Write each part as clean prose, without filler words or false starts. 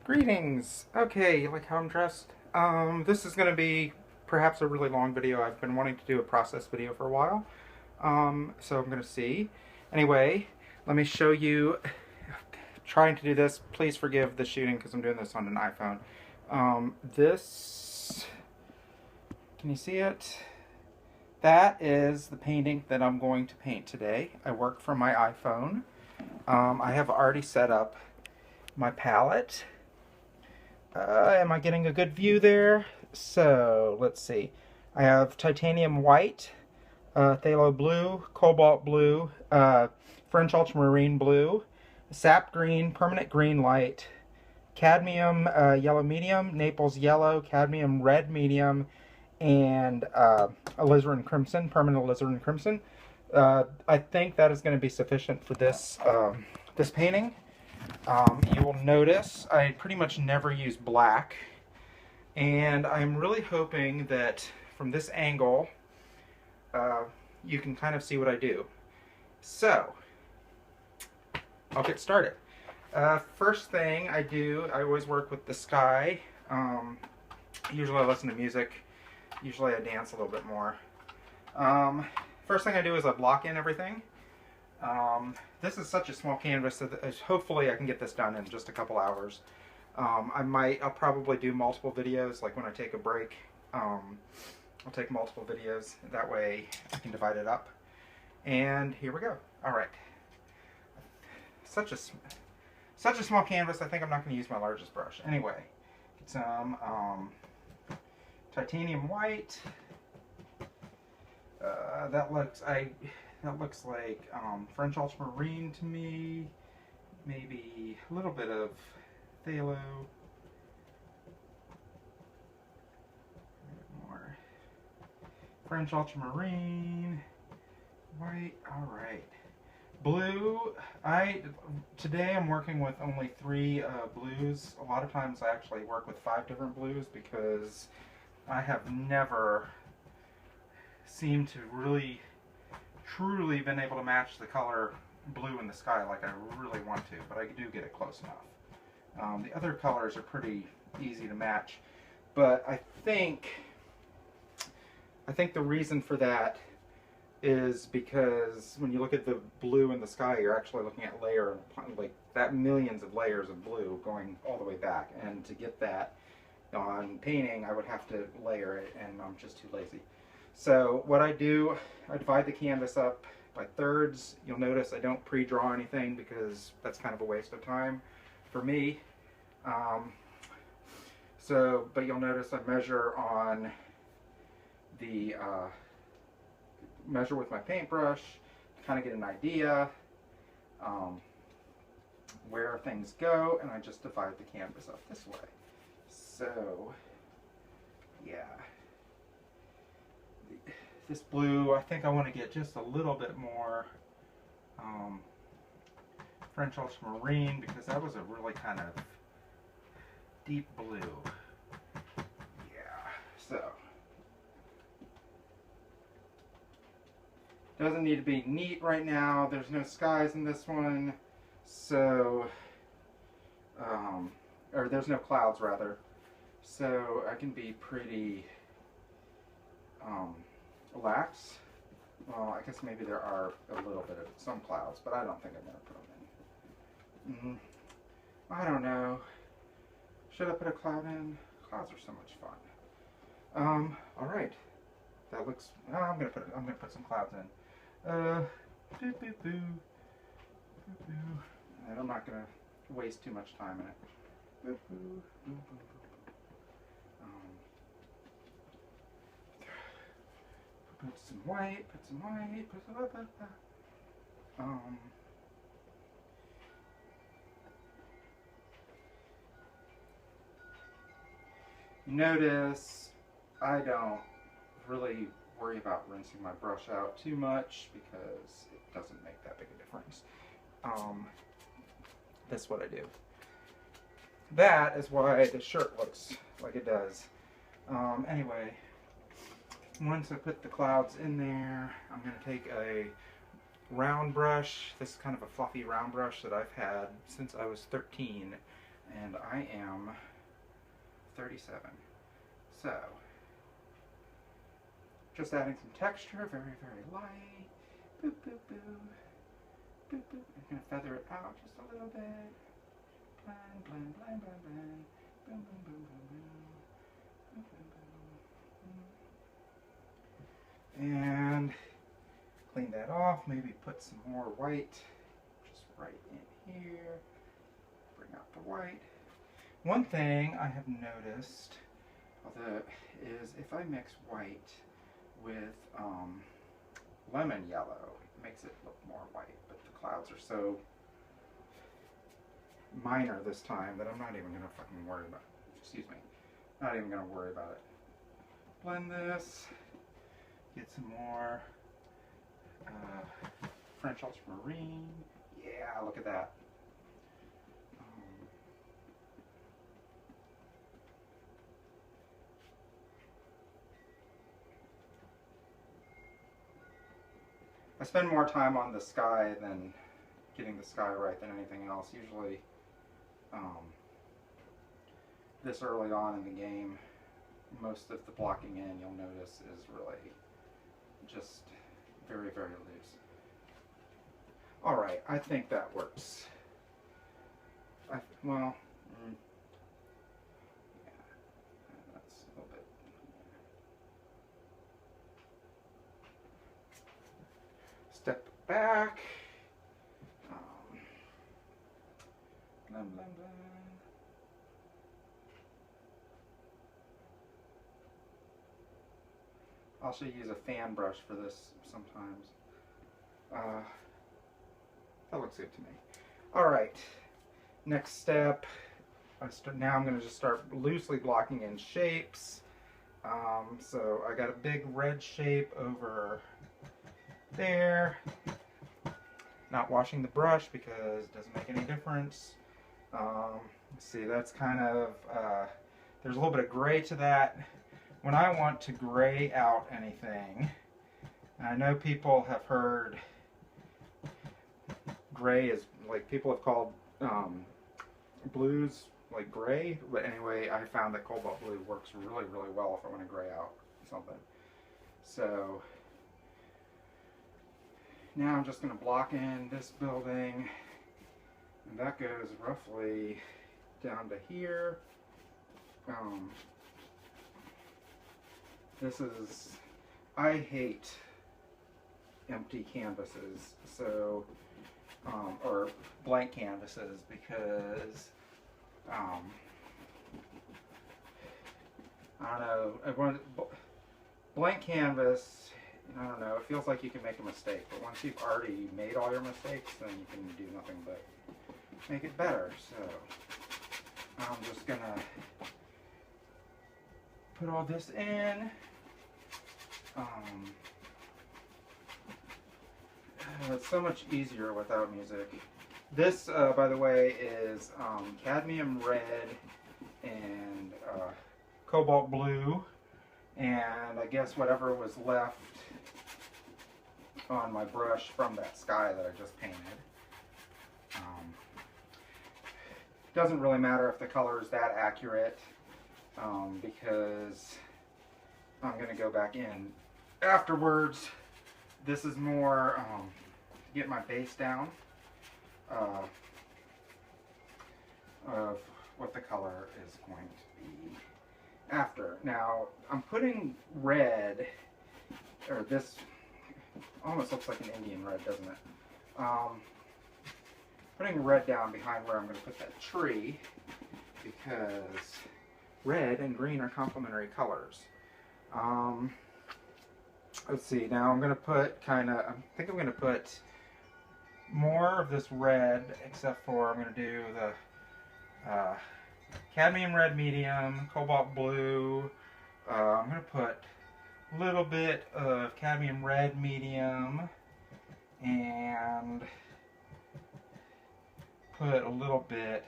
Greetings! Okay, you like how I'm dressed? This is going to be perhaps a really long video. I've been wanting to do a process video for a while. So I'm going to see. Anyway, let me show you. Trying to do this. Please forgive the shooting because I'm doing this on an iPhone. This... Can you see it? That is the painting that I'm going to paint today. I work from my iPhone. I have already set up my palette. Am I getting a good view there? So, let's see. I have titanium white, phthalo blue, cobalt blue, French ultramarine blue, sap green, permanent green light, cadmium yellow medium, Naples yellow, cadmium red medium, and alizarin crimson, permanent alizarin crimson. I think that is going to be sufficient for this, this painting. You will notice I pretty much never use black, and I'm really hoping that from this angle you can kind of see what I do. So I'll get started. First thing I do, I always work with the sky. Usually I listen to music, usually I dance a little bit more. First thing I do is I block in everything. This is such a small canvas that hopefully I can get this done in just a couple hours. I'll probably do multiple videos, like when I take a break. I'll take multiple videos, that way I can divide it up. And here we go. Alright. Such a small canvas, I think I'm not going to use my largest brush. Anyway, get some titanium white. That looks like French ultramarine to me. Maybe a little bit of phthalo. More French ultramarine. White. All right. Blue. Today I'm working with only 3 blues. A lot of times I actually work with 5 different blues because I have never seemed to really truly been able to match the color blue in the sky like I really want to, but I do get it close enough. The other colors are pretty easy to match, but I think the reason for that is because when you look at the blue in the sky, you're actually looking at millions of layers of blue going all the way back, and to get that on painting I would have to layer it, and I'm just too lazy. So what I do, I divide the canvas up by thirds. You'll notice I don't pre-draw anything because that's kind of a waste of time for me. But you'll notice I measure on the, measure with my paintbrush to kind of get an idea where things go, and I just divide the canvas up this way. So, yeah. This blue, I think I want to get just a little bit more French ultramarine because that was a really kind of deep blue. Yeah, so. Doesn't need to be neat right now. There's no skies in this one. So, or there's no clouds rather. So I can be pretty relax. Well, I guess maybe there are a little bit of some clouds, but I don't think I'm going to put them in. I don't know. Should I put a cloud in? Clouds are so much fun. All right. That looks. I'm going to put some clouds in. And I'm not going to waste too much time in it. Put some white, put some white, put some notice I don't really worry about rinsing my brush out too much because it doesn't make that big a difference. That's what I do. That is why the shirt looks like it does. Anyway. Once I put the clouds in there, I'm going to take a round brush. This is kind of a fluffy round brush that I've had since I was 13, and I am 37. So, just adding some texture, very, very light. Boop, boop, boop. Boop, boop. I'm going to feather it out just a little bit. Blend, blend, blend, blend, blend. Boom, boom, boom, boom, boom. Boom, boom, boom. And clean that off. Maybe put some more white just right in here. Bring out the white. One thing I have noticed is if I mix white with lemon yellow, it makes it look more white, but the clouds are so minor this time that I'm not even gonna fucking worry about it. Excuse me. Not even gonna worry about it. Blend this. Get some more French ultramarine. Yeah, look at that. I spend more time on the sky than getting the sky right than anything else. Usually, this early on in the game, most of the blocking in, you'll notice, is really just very, very loose. Alright, I think that works. Well, yeah, that's a little bit. Step back. Blend, blend, blend. I'll also use a fan brush for this sometimes. That looks good to me. Alright, next step. Now I'm going to just start loosely blocking in shapes. So I got a big red shape over there. Not washing the brush because it doesn't make any difference. Let's see, that's kind of, there's a little bit of gray to that. When I want to gray out anything, and I know people have heard gray is, like, people have called blues like gray, but anyway, I found that cobalt blue works really, really well if I want to gray out something. So now I'm just going to block in this building, and that goes roughly down to here. This is, I hate empty canvases, so, or blank canvases, because, I don't know, blank canvas, I don't know, it feels like you can make a mistake, but once you've already made all your mistakes, then you can do nothing but make it better. So I'm just gonna put all this in. It's so much easier without music. This, by the way, is cadmium red and cobalt blue, and I guess whatever was left on my brush from that sky that I just painted. Doesn't really matter if the color is that accurate, because I'm going to go back in afterwards. This is more to get my base down of what the color is going to be after. Now, I'm putting red, or this almost looks like an Indian red, doesn't it? Putting red down behind where I'm going to put that tree, because red and green are complementary colors. Let's see, now I'm going to put I think I'm going to put more of this red, except for I'm going to do the cadmium red medium, cobalt blue. I'm going to put a little bit of cadmium red medium, and put a little bit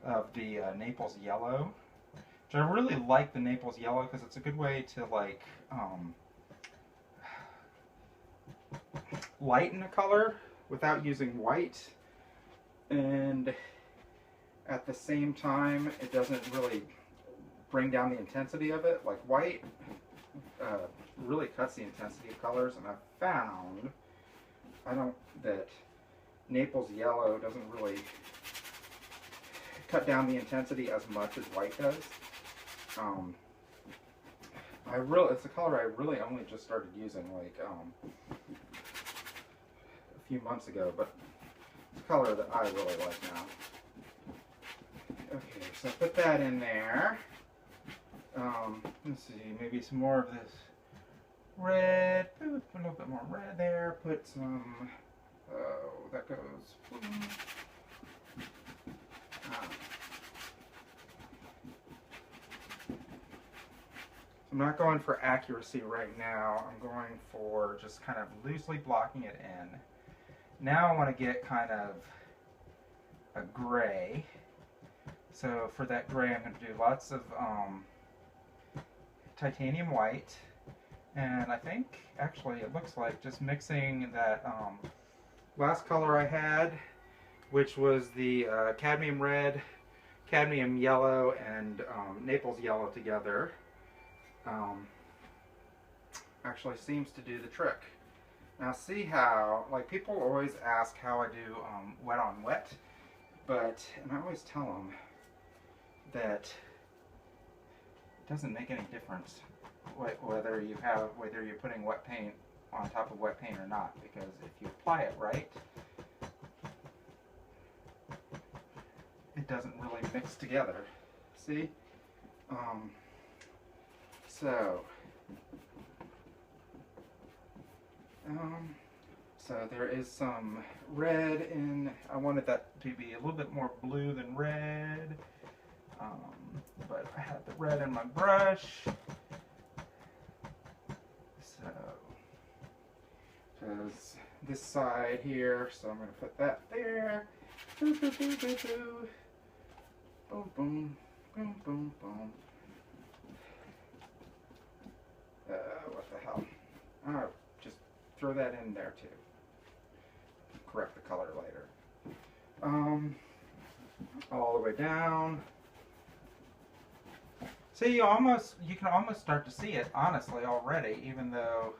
of the Naples yellow. Which I really like the Naples yellow because it's a good way to, like, lighten a color without using white. And at the same time, it doesn't really bring down the intensity of it. Like white really cuts the intensity of colors, and I've found that Naples yellow doesn't really cut down the intensity as much as white does. It's a color I really only just started using like a few months ago, but it's a color that I really like now. Okay, so put that in there. Let's see, maybe some more of this red. Put a little bit more red there. Put some. Oh, that goes. I'm not going for accuracy right now. I'm going for just kind of loosely blocking it in. Now I want to get kind of a gray. So for that gray, I'm going to do lots of titanium white. And I think, actually, it looks like just mixing that last color I had, which was the cadmium red, cadmium yellow, and Naples yellow together. Actually seems to do the trick. Now see how, like, people always ask how I do wet on wet, and I always tell them that it doesn't make any difference whether you're putting wet paint on top of wet paint or not, because if you apply it right, it doesn't really mix together. See? So there is some red in. I wanted that to be a little bit more blue than red, but I had the red in my brush. So, because this side here, so I'm going to put that there. Boo, boo, boo, boo, boo. Boom, boom, boom, boom, boom. What the hell? Oh, just throw that in there too. Correct the color later. All the way down. See, you can almost start to see it, honestly, already, even though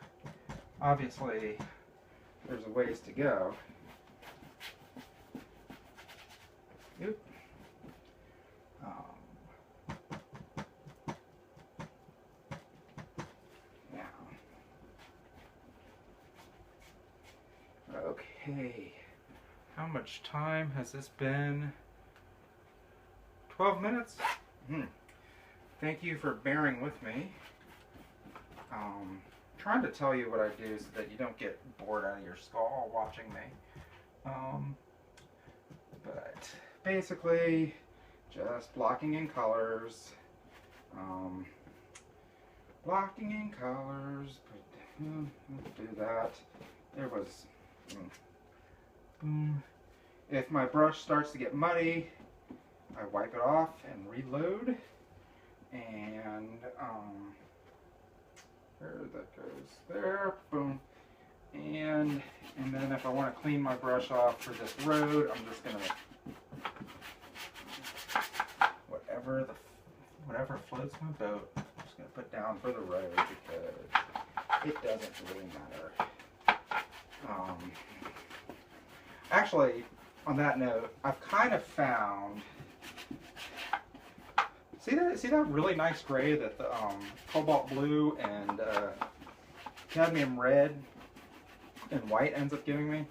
obviously there's a ways to go. Oop. Okay, how much time has this been? 12 minutes? Thank you for bearing with me. Trying to tell you what I do so that you don't get bored out of your skull watching me. But basically, just blocking in colors. Blocking in colors. Do that. There was. Boom. If my brush starts to get muddy, I wipe it off and reload. And there that goes there. Boom. And then if I want to clean my brush off for this road, I'm just gonna whatever floats my boat, I'm just gonna put down for the road because it doesn't really matter. Actually, on that note, I've kind of found. See that really nice gray that the cobalt blue and cadmium red and white ends up giving me?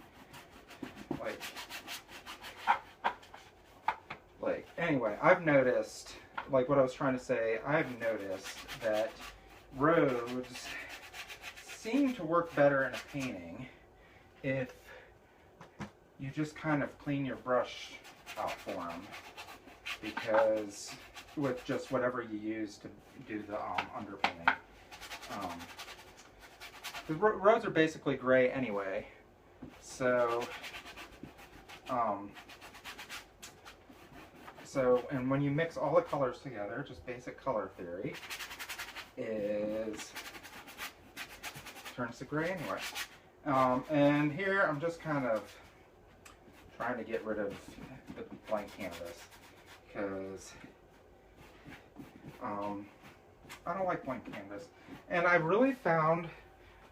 Like anyway, I've noticed, like what I was trying to say, I've noticed that roads seem to work better in a painting if you just kind of clean your brush out for them, because with just whatever you use to do the underpainting. The roads are basically gray anyway, so and when you mix all the colors together, just basic color theory, turns to gray anyway. And here I'm just kind of trying to get rid of the blank canvas. because I don't like blank canvas. And I really found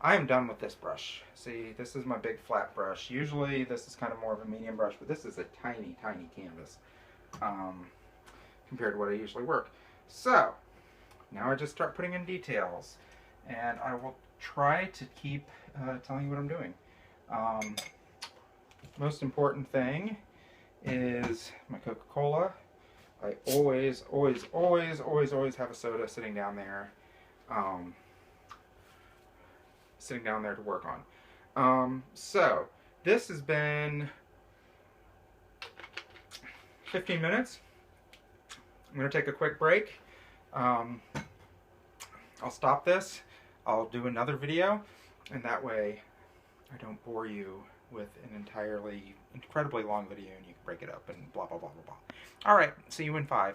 I am done with this brush. See, this is my big flat brush. Usually this is kind of more of a medium brush, but this is a tiny, tiny canvas compared to what I usually work. So, now I just start putting in details. And I will try to keep telling you what I'm doing. Most important thing is my Coca-Cola. I always, always, always, always, always have a soda sitting down there. To work on. So, this has been 15 minutes. I'm going to take a quick break. I'll stop this. I'll do another video, and that way I don't bore you with an incredibly long video and you can break it up and blah, blah, blah, blah, blah. All right, see you in 5.